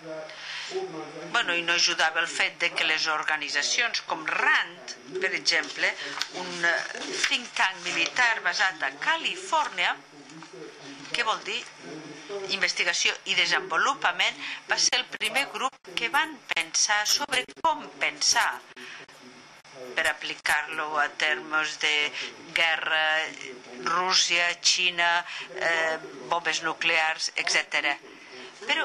I no ajudava el fet que les organitzacions com RAND, per exemple, un think tank militar basat a Califòrnia, que vol dir investigació i desenvolupament, va ser el primer grup que van pensar sobre com pensar per aplicar-lo a termes de guerra, Rússia, Xina, bombes nuclears, etc. Però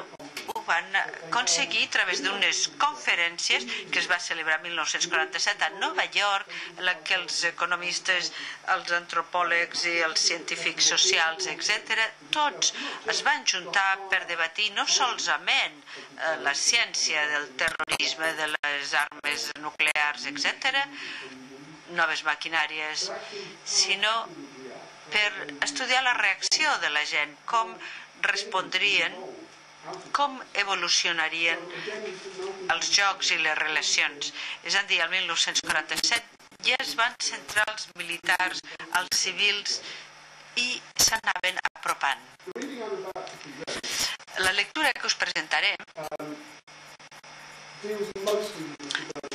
ho van aconseguir a través d'unes conferències que es va celebrar el 1947 a Nova York, en què els economistes, els antropòlegs i els científics socials, etc., tots es van juntar per debatir no solament la ciència del terrorisme, de les armes nuclears, etc., noves maquinàries, sinó per estudiar la reacció de la gent, com respondrien, com evolucionarien els jocs i les relacions. És a dir, el 1947 ja es van centrar els militars, els civils, i s'anaven apropant. La lectura que us presentaré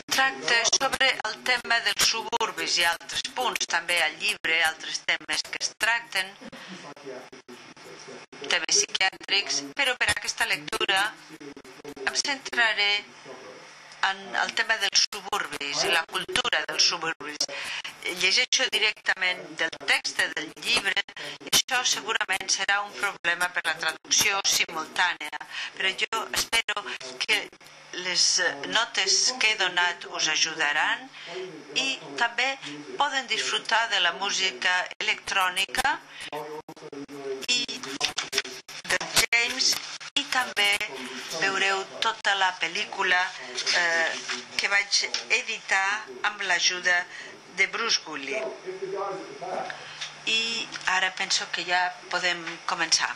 tracta sobre el tema dels suburbis i altres punts, també al llibre, altres temes que es tracten, temes psiquiàtrics, però per aquesta lectura em centraré en el tema dels suburbis i la cultura dels suburbis. Llegeixo directament del text del llibre i això segurament serà un problema per la traducció simultània, però jo espero que les notes que he donat us ajudaran i també poden disfrutar de la música electrònica i de James, i també veureu tota la pel·lícula que vaig editar amb l'ajuda de Bruce Gully. I ara penso que ja podem començar.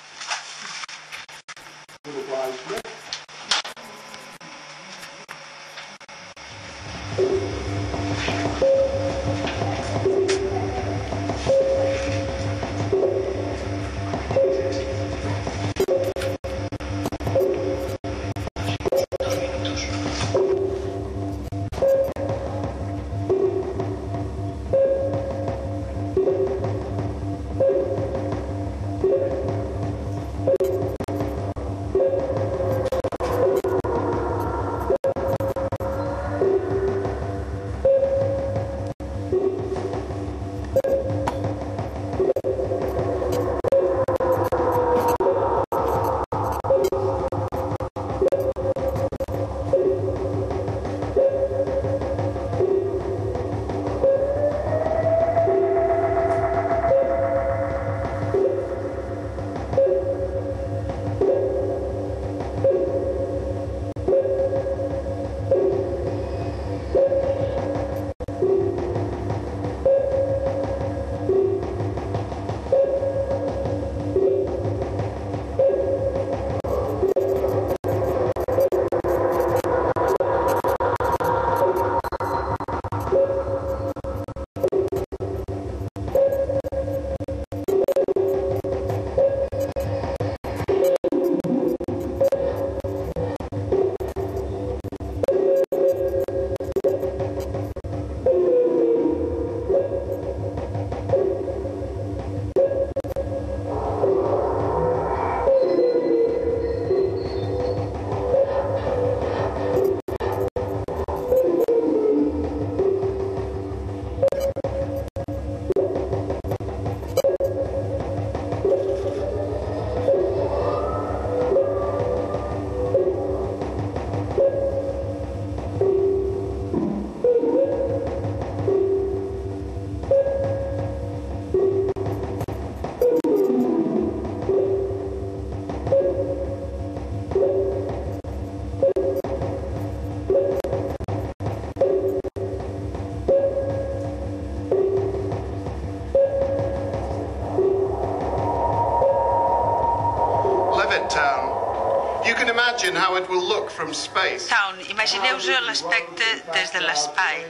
Town, imagineu-vos l'aspecte des de l'espai.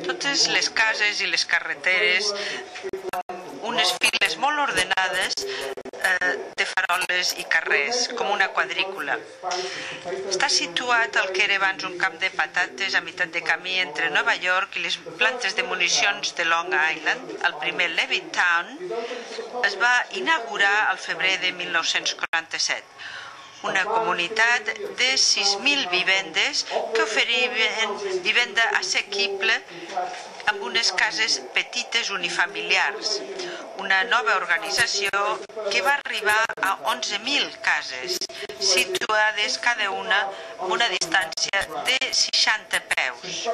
Totes les cases i les carreteres, unes files molt ordenades, de faroles i carrers, com una quadrícula. Està situat al que era abans un camp de patates a meitat de camí entre Nova York i les plantes de municions de Long Island. El primer Levittown es va inaugurar al febrer de 1947. Una comunitat de 6.000 vivendes que oferien vivenda assequible amb unes cases petites unifamiliars. Una nova organització que va arribar a 11.000 cases, situades cada una a una distància de 60 peus.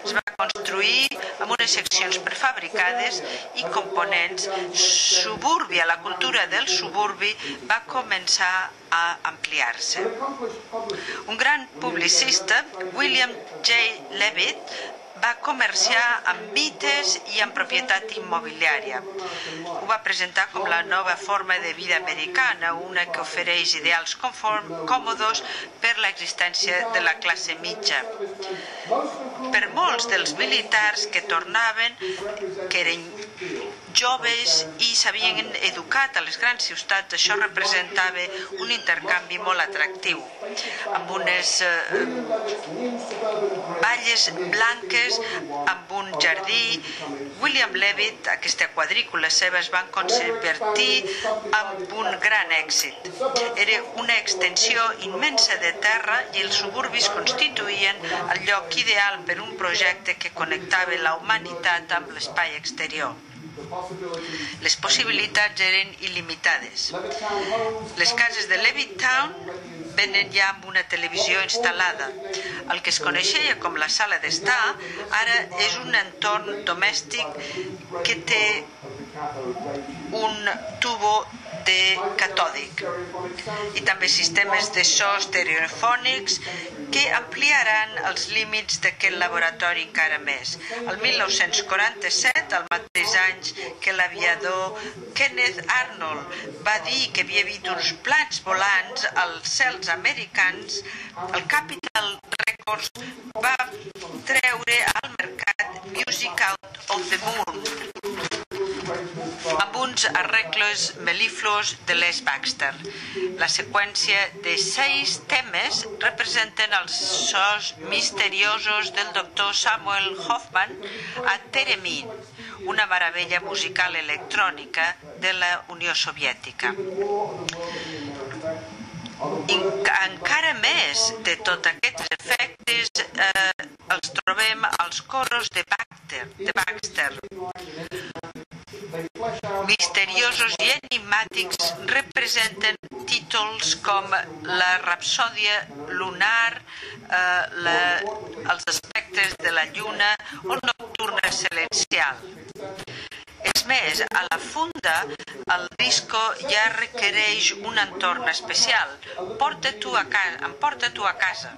Es va construir amb unes seccions prefabricades i components. Suburbia, la cultura del suburbi va començar a ampliar-se. Un gran publicista, William J. Levitt, va comerciar amb mites i amb propietat immobiliària. Ho va presentar com la nova forma de vida americana, una que ofereix ideals còmodes per l'existència de la classe mitja. Per molts dels militars que tornaven, que eren joves i s'havien educat a les grans ciutats, això representava un intercanvi molt atractiu, amb unes valles blanques, amb un jardí. William Levitt, aquesta quadrícula seva, es van convertir en un gran èxit. Era una extensió immensa de terra i els suburbis constituïen el lloc ideal per un projecte que connectava la humanitat amb l'espai exterior. Les possibilitats eren il·limitades. Les cases de Levittown venen ja amb una televisió instal·lada. El que es coneixia com la sala d'estar ara és un entorn domèstic que té un tubo de catòdic i també sistemes de so estereofònics que ampliaran els límits d'aquest laboratori encara més. El 1947, el mateix any que l'aviador Kenneth Arnold va dir que havia vist uns plans volants als cels americans, el Capitol Records va treure al mercat Music Out of the Moon, amb uns arreglos melifluos de Les Baxter. La seqüència de 6 temes representen els sons misteriosos del doctor Samuel Hoffman a Theremin, una meravella musical electrònica de la Unió Soviètica. Encara més de tots aquests efectes els trobem als coros de Baxter. Misteriosos i enigmàtics, representen títols com la rapsòdia lunar, els aspectes de la lluna o nocturna celestial. És més, a la funda el disco ja requereix un entorn especial. Emporta-t'ho a casa.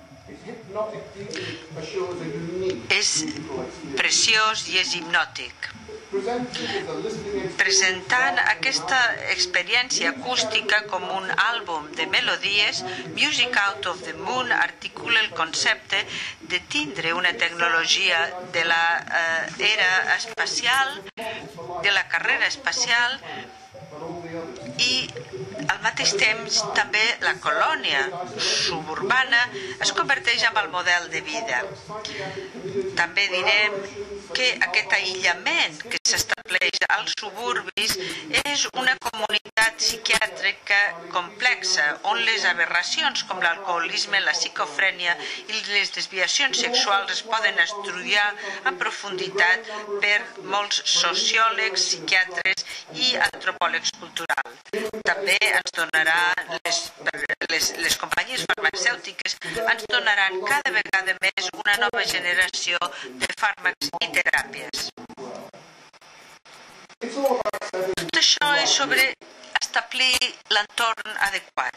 És preciós i és hipnòtic. Presentant aquesta experiència acústica com un àlbum de melodies, Music Out of the Moon articula el concepte de tindre una tecnologia de l'era espacial, de la carrera espacial, i al mateix temps també la colònia suburbana es converteix en el model de vida. També direm que aquest aïllament que s'estableix als suburbis és una comunitat psiquiàtrica complexa on les aberracions com l'alcoholisme, la psicofrènia i les desviacions sexuals es poden estudiar en profunditat per molts sociòlegs, psiquiatres i antropòlegs culturals. També ens donaran les companyies farmacèutiques ens donaran cada vegada més una nova generació de fàrmacs i teràpies. Tot això és sobre establir l'entorn adequat.